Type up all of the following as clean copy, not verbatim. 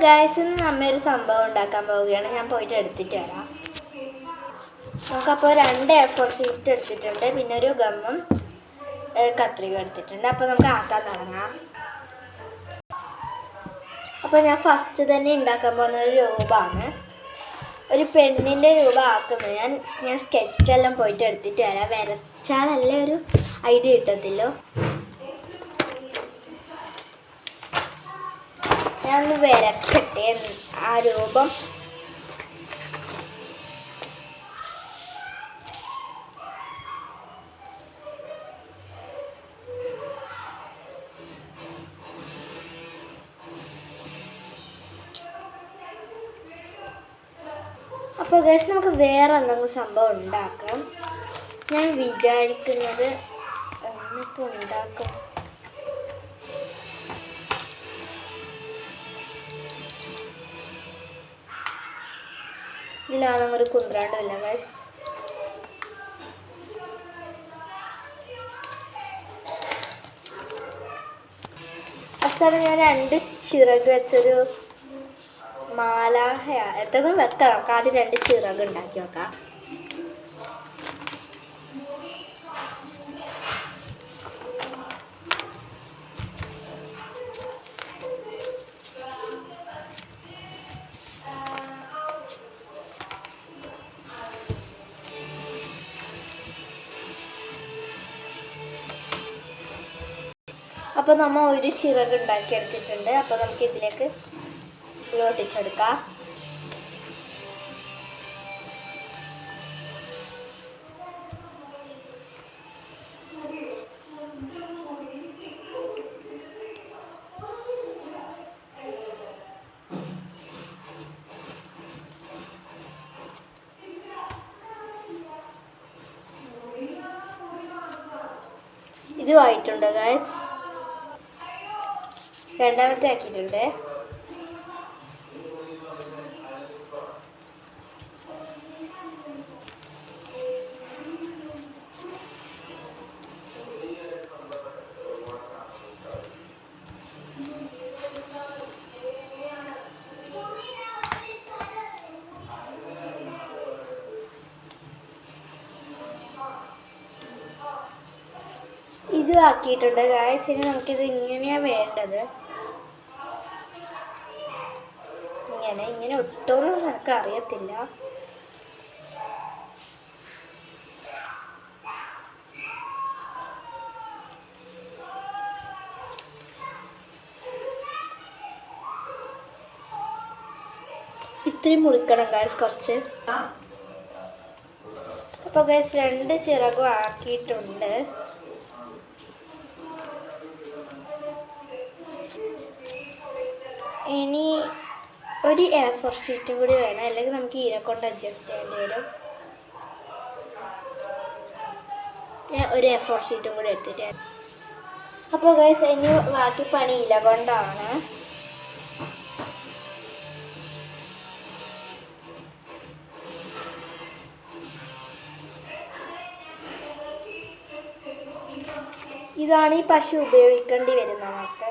Guys ഇന്ന് നമ്മയൊരു സംഭവം ഉണ്ടാക്കാൻ പോവുകയാണ്. ഞാൻ പോയിട്ട് എടുത്തിട്ട് വരാം. നമുക്കപ്പോൾ 2 A4 ഷീറ്റ് എടുത്തിട്ടുണ്ട്, പിന്നെ ഒരു ഗമ്മും കത്രിക എടുത്തിട്ടുണ്ട്. അപ്പോൾ നമുക്ക് ആക്കാൻ തുടങ്ങാം. അപ്പോൾ ഞാൻ ഫസ്റ്റ് തന്നെ ഉണ്ടാക്കാൻ പോകുന്ന ഒരു രൂപമാണ്, ഒരു പെണ്ണിൻ്റെ രൂപം ആക്കുന്നത്. ഞാൻ സ്കെച്ചെല്ലാം പോയിട്ട് എടുത്തിട്ട് വരാം. വരച്ചാലല്ലേ ഒരു ഐഡിയ കിട്ടത്തില്ലോ. ഞാനൊന്ന് വരക്കട്ടെ ആ രൂപം. അപ്പോൾ ഗൈസ് നമുക്ക് വേറെ എന്തെങ്കിലും സംഭവം ഉണ്ടാക്കാം. ഞാൻ വിചാരിക്കുന്നത് എന്നിപ്പോൾ ഉണ്ടാക്കും. ഇതിലാണെങ്കിൽ ഒരു കുന്ത്രാണ്ടമില്ല ഗൈസ്. അവസാനം ഞാൻ 2 ചിറക് വെച്ചൊരു മാലാഹയാ എന്തെങ്കിലും വെക്കാം. നമുക്ക് ആദ്യം 2 ചിറക് ഉണ്ടാക്കി വെക്കാം. അപ്പോൾ നമ്മൾ ഒരു ചിറക് ഉണ്ടാക്കി എടുത്തിട്ടുണ്ട്. അപ്പോൾ നമുക്ക് ഇതിലേക്ക് ഒട്ടിച്ചെടുക്കാം. ഇതുമായിട്ടുണ്ട് ഗൈസ്. രണ്ടാമത്തെ ആക്കിയിട്ടുണ്ട്. ഇത് ആക്കിയിട്ടുണ്ട് ഗൈസ്. ഇനി നമുക്കിത് ഇങ്ങനെയാണ് വേണ്ടത്. ഇങ്ങനെ ഒട്ടോന്നും എനിക്ക് അറിയത്തില്ല. ഇത്രയും മുറിക്കണം ഗൈസ് കുറച്ച്. അപ്പോൾ ഗൈസ് 2 ചിറകും ആക്കിയിട്ടുണ്ട്. ഇനി ഒരു A4 ഷീറ്റും കൂടി വേണം, അല്ലെങ്കിൽ നമുക്ക് ഈര കൊണ്ട് അഡ്ജസ്റ്റ് ചെയ്യേണ്ടി വരും. ഞാൻ ഒരു A4 ഷീറ്റും കൂടി എടുത്തിട്ട്. അപ്പോൾ ഗൈസ് ഇനി ബാക്കി പണി ഇല കൊണ്ടാണ്. ഇതാണ് ഈ പശ ഉപയോഗിക്കേണ്ടി വരുന്നത് നമുക്ക്.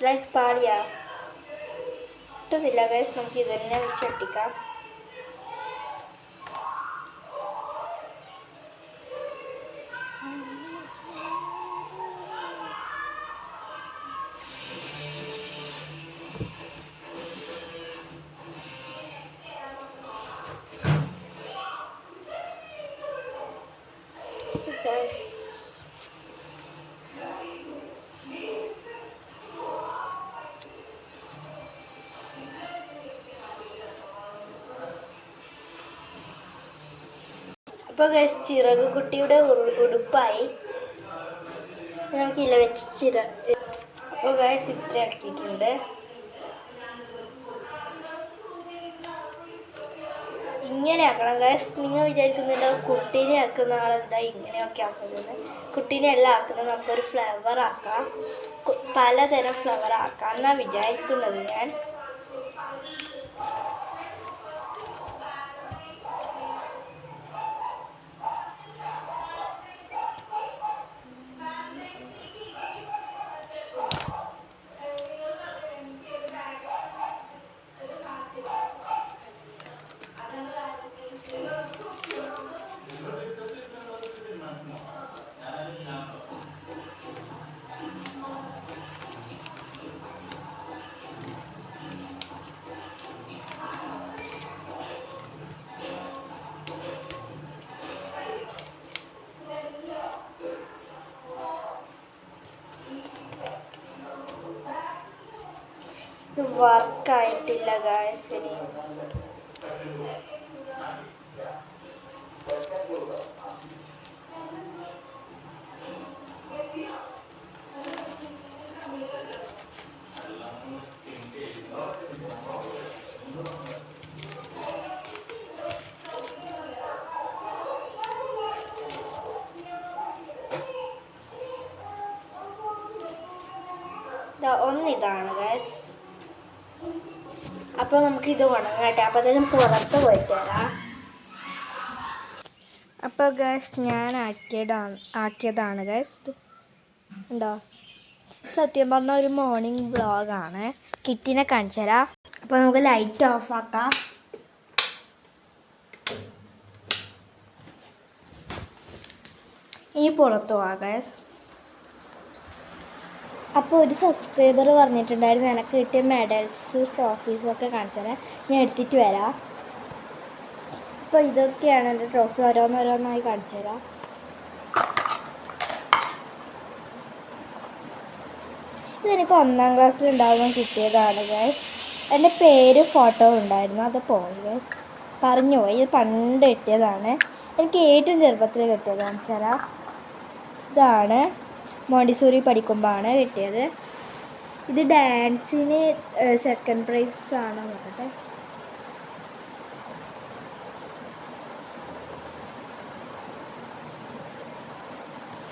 ഗൈസ് പാടിയാ കിട്ടുന്നില്ല ഗൈസ്. നമുക്ക് ഇത് തന്നെ വെച്ചൊട്ടിക്കാം. ഗൈസ് അപ്പോൾ ഗൈസ് ചിറക് കുട്ടിയുടെ ഉടുപ്പായി. നമുക്ക് ഇല വെച്ച് അപ്പോൾ ഗൈസ് ഇത്ര ആക്കിയിട്ടുണ്ട്. ഇങ്ങനെ ആക്കണം ഗൈസ്. നിങ്ങൾ വിചാരിക്കുന്നുണ്ടാവും കുട്ടീനെ ആക്കുന്ന ആളെന്താ ഇങ്ങനെയൊക്കെ ആക്കുന്നത്. കുട്ടീനെ എല്ലാം ആക്കുന്നത് നമുക്കൊരു ഫ്ലവർ ആക്കാം, പലതരം ഫ്ലവർ ആക്കാം എന്നാണ് വിചാരിക്കുന്നത് ഞാൻ. ഇത് വർക്കായിട്ടില്ല ഗായ്സ്. ഇനി ഒന്നിതാണ് ഗായ്സ്. അപ്പോൾ നമുക്ക് ഇത് ഉണങ്ങട്ടെ. അപ്പോൾ അതിന് പുറത്ത് പോയിട്ട് വരാം. അപ്പോൾ ഗായ്സ് ഞാൻ ആക്കിയതാണ് ഗായ്സ്. ഉണ്ടോ? സത്യം പറഞ്ഞാൽ ഒരു മോർണിംഗ് വ്ളോഗാണ്. കിറ്റിനെ കാണിച്ചു തരാം. അപ്പോൾ നമുക്ക് ലൈറ്റ് ഓഫ് ആക്കാം. ഇനി പുറത്ത് പോവാം ഗായ്സ്. അപ്പോൾ ഒരു സബ്സ്ക്രൈബർ പറഞ്ഞിട്ടുണ്ടായിരുന്നു എനിക്ക് കിട്ടിയ മെഡൽസ് ട്രോഫീസും ഒക്കെ കാണിച്ചു തരാം. ഞാൻ എടുത്തിട്ട് വരാം. അപ്പോൾ ഇതൊക്കെയാണ് എൻ്റെ ട്രോഫി. ഓരോന്നോരോന്നായി കാണിച്ചു തരാം. ഇതെനിക്ക് 1ാം ക്ലാസ്സിൽ ഉണ്ടാകുമ്പോൾ കിട്ടിയതാണ് ഗൈസ്. എൻ്റെ പേര് ഫോട്ടോ ഉണ്ടായിരുന്നു, അത് പോയി ഗൈസ്, പറഞ്ഞു പോയി. ഇത് പണ്ട് കിട്ടിയതാണ്. എനിക്ക് ഏറ്റവും ചെറുപ്പത്തിൽ കിട്ടിയതാണ്. തരാം. ഇതാണ് മോണ്ടിസോറി പഠിക്കുമ്പോഴാണ് കിട്ടിയത്. ഇത് ഡാൻസിന് 2nd പ്രൈസ് ആണ്. നോക്കട്ടെ.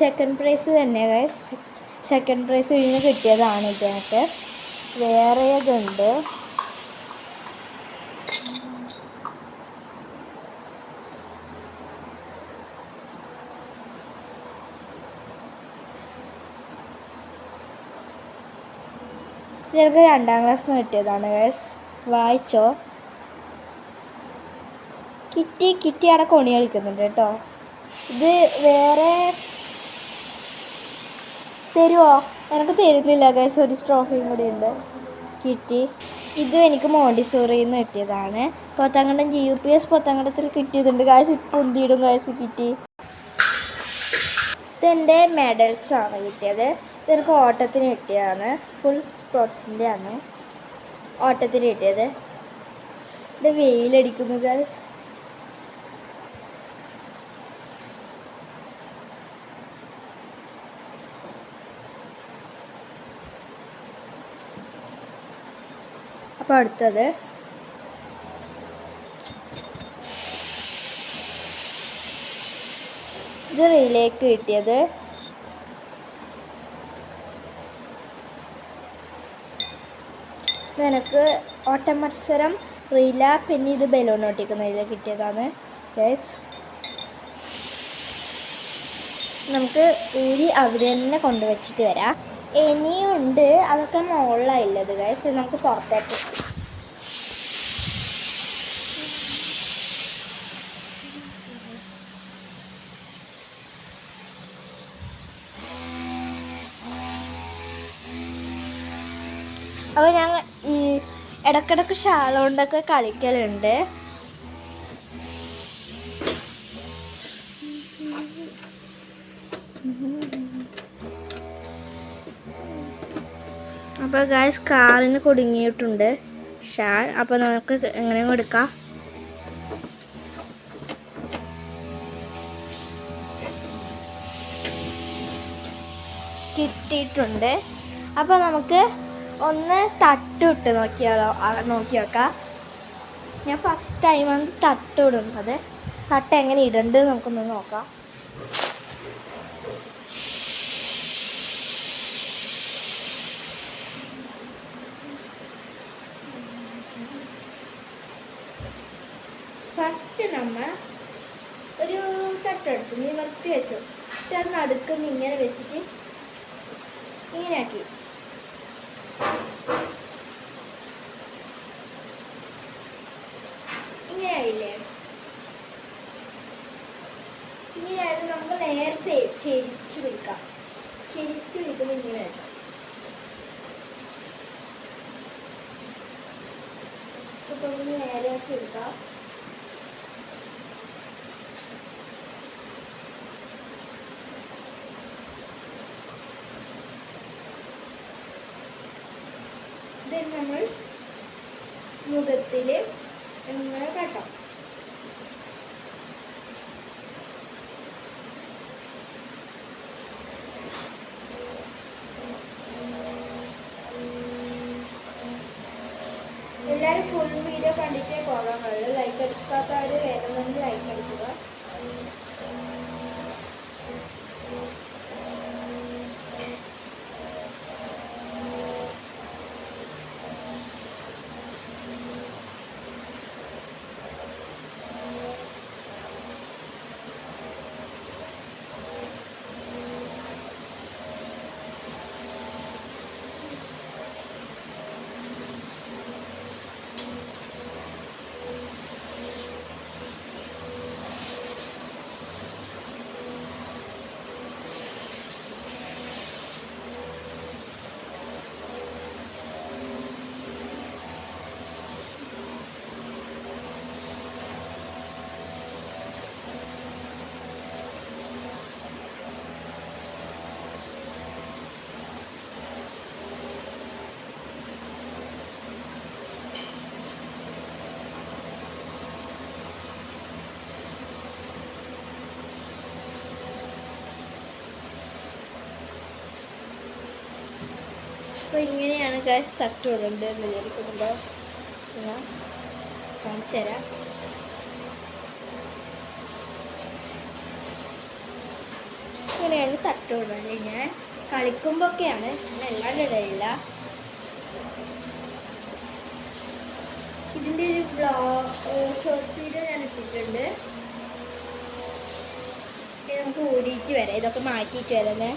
സെക്കൻഡ് പ്രൈസ് തന്നെ ഗൈസ്. 2nd പ്രൈസ് ഇതിന് കിട്ടിയതാണ്. ഇതിനകത്ത് വേറെ ഇതുണ്ട്. ഇതൊക്കെ 2ാം ക്ലാസ്സിൽ നിന്ന് കിട്ടിയതാണ് ഗൈസ്. വായിച്ചോ. കിറ്റി അവിടെ കൊണി കളിക്കുന്നുണ്ട് കേട്ടോ. ഇത് വേറെ തരുമോ? എനിക്ക് തരുന്നില്ല ഗൈസ്. ഒരു ട്രോഫിയും കൂടി ഉണ്ട്. കിറ്റി ഇത് എനിക്ക് മോണ്ടിസോറിയിൽ നിന്ന് കിട്ടിയതാണ്. Pothankandam GUPS പോത്താങ്കണ്ടത്തിൽ കിട്ടിയതുണ്ട് guys. ഇപ്പം ഉന്തിയിടും ഗൈസ് കിറ്റി. ഇതെൻ്റെ മെഡൽസാണ് കിട്ടിയത്. ഇതെനിക്ക് ഓട്ടത്തിന് കിട്ടിയതാണ്. ഫുൾ സ്പോർട്സിൻ്റെ ആണ് ഓട്ടത്തിന് കിട്ടിയത്. ഇത് വെയിലടിക്കുന്നു ഗൈസ്. അപ്പോൾ അടുത്തത് ഇത് റീലേക്ക് കിട്ടിയത്. എനിക്ക് ഓട്ട മത്സരം റീല പിന്നെ ഇത് ബലൂൺ ഒട്ടിക്കുന്നതിൽ കിട്ടിയതാണ് ഗൈസ്. നമുക്ക് ഊരി അവിടെ തന്നെ കൊണ്ടുവച്ചിട്ട് വരാം. ഇനിയുണ്ട്, അതൊക്കെ മുകളിലായില്ലത് ഗൈസ്. നമുക്ക് പുറത്തേക്ക് അപ്പോൾ ഞാൻ ഈ ഇടയ്ക്കിടയ്ക്ക് ഷാൾ കൊണ്ടൊക്കെ കളിക്കലുണ്ട്. അപ്പോൾ ഗൈസ് കാറിന് കുടുങ്ങിയിട്ടുണ്ട് ഷാൾ. അപ്പോൾ നമുക്ക് എങ്ങനെ എടുക്കാം. കിട്ടിയിട്ടുണ്ട്. അപ്പോൾ നമുക്ക് ഒന്ന് തട്ടിട്ട് നോക്കി നോക്കാം. ഞാൻ ഫസ്റ്റ് ടൈമാണ് തട്ടിടുന്നത്. തട്ട് എങ്ങനെ ഇടേണ്ടത് നമുക്കൊന്ന് നോക്കാം. ഫസ്റ്റ് നമ്മൾ ഒരു തട്ടെടുത്ത് നിവർത്തി വെച്ചു. അത് നടുക്കുന്ന ഇങ്ങനെ വെച്ചിട്ട് ഇങ്ങനെ ആക്കി. ഇങ്ങനെയായില്ലേ? ഇങ്ങനെയായിട്ട് നമുക്ക് നേരത്തെ ചെരിച്ചു പിടിക്കാം. ചെരിച്ചു പിടിക്കുമ്പോൾ ഇങ്ങനെ വെക്കാം. ഇപ്പൊ നേരെ ആക്കി എടുക്കാം. നമ്മൾ മുഖത്തിൽ ഇങ്ങനെ കെട്ടാം. എല്ലാവരും ഫുൾ വീഡിയോ കണ്ടിട്ടേ പോകാൻ കഴിയുള്ളൂ. ലൈക്ക് അടിക്കാത്തവർ വേണമെങ്കിൽ ലൈക്ക് അടിക്കുക. അപ്പോൾ ഇങ്ങനെയാണ് ഗൈസ് തട്ടിടേണ്ടതെന്ന് വിചാരിക്കുന്നുണ്ടോ? ഞാൻ കാണിച്ചു തരാം. ഇങ്ങനെയാണ് തട്ടിടേണ്ടത്. ഞാൻ കളിക്കുമ്പോഴൊക്കെയാണ്, ഞാൻ അല്ലാണ്ട് ഇടയില്ല. ഇതിൻ്റെ ഒരു ഷോർട്സ് വീഡിയോ ഞാൻ ഇട്ടിട്ടുണ്ട്. നമുക്ക് ഊരിയിട്ട് വരാം. ഇതൊക്കെ മാറ്റിയിട്ട് വരാം.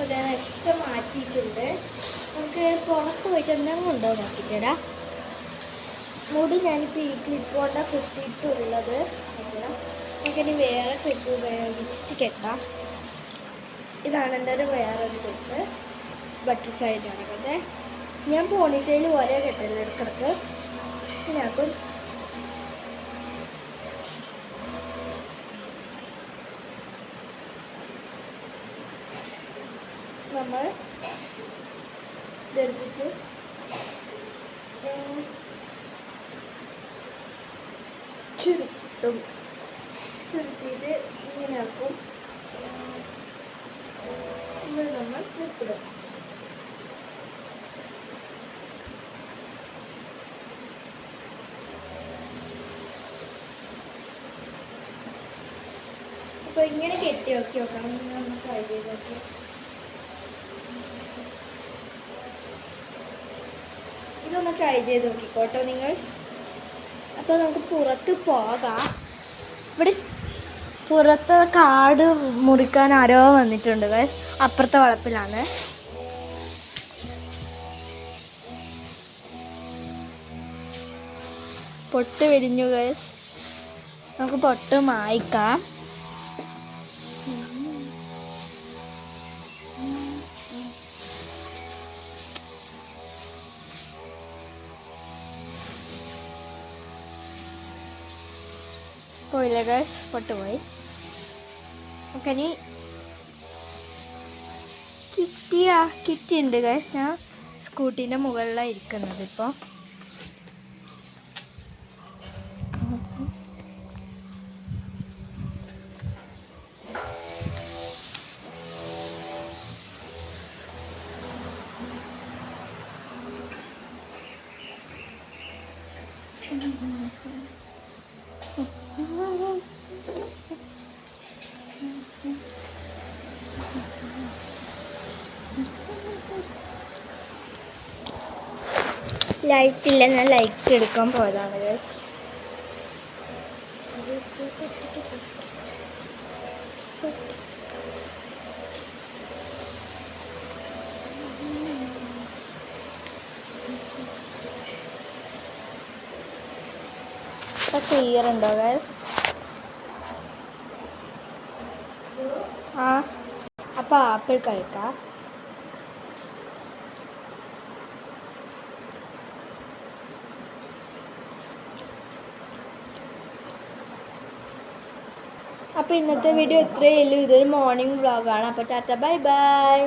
ഇതൊക്കെ മാറ്റിയിട്ടുണ്ട്. നമുക്ക് പുറത്ത് പോയിട്ട് എന്തെങ്കിലും ഉണ്ടോ നോക്കിയിട്ടാ. മുടി ഞാനിപ്പോൾ ഈ ക്ലിപ്പ് കൊണ്ടാണ് കുത്തിയിട്ടുള്ളത്. നമുക്കിനി വേറെ ക്ലിപ്പ് ഉപയോഗിച്ചിട്ട് കെട്ടാം. ഇതാണ് എൻ്റെ ഒരു വേറൊരു ക്ലിപ്പ്. ബട്ടർഫ്ലൈ നടക്കുന്നത്. ഞാൻ പോണിറ്റയിൽ ഒരേ കെട്ടല്ലോ ഇടക്കിടക്ക്. ഇതിനകത്തും നമ്മൾ ഇതെടുത്തിട്ട് ചുരുട്ടും. ചുരുട്ടിയിട്ട് ഇങ്ങനെ ആക്കും. ഇവിടെ നമ്മൾ ക്ലിപ്പിടും. അപ്പോൾ ഇങ്ങനെ കെട്ടി നോക്കാം. നമ്മൾ ട്രൈ ചെയ്ത് നോക്കി. ഇതൊന്ന് ട്രൈ ചെയ്ത് നോക്കിക്കോട്ടോ നിങ്ങൾ. അപ്പോൾ നമുക്ക് പുറത്ത് പോകാം. ഇവിടെ പുറത്ത് കാട് മുറിക്കാൻ ആരോ വന്നിട്ടുണ്ട് ഗൈസ്. അപ്പുറത്തെ വളപ്പിലാണ്. പൊട്ട് വിരിഞ്ഞു ഗൈസ്. നമുക്ക് പൊട്ട് മായ്ക്കാം. പോയില്ല ഗൈസ്, പൊട്ടുപോയി. ഓക്കെ, ഇനി കിറ്റിയുണ്ട് ഗൈസ്. ഞാൻ സ്കൂട്ടീൻ്റെ മുകളിലാണ് ഇരിക്കുന്നത് ഇപ്പോൾ. ലൈറ്റ് ഇല്ല, ഞാൻ ലൈറ്റ് എടുക്കാൻ പോയതാണ് ഗൈസ്. ക്ലിയർ ഉണ്ടോ ഗൈസ്? ആ, അപ്പോൾ ആപ്പിൾ കഴിക്കാം. അപ്പോൾ ഇന്നത്തെ വീഡിയോ ഇത്രയേ ഉള്ളൂ. ഇതൊരു മോർണിംഗ് വ്ളോഗാണ്. അപ്പോൾ ടാറ്റ, ബൈ ബൈ.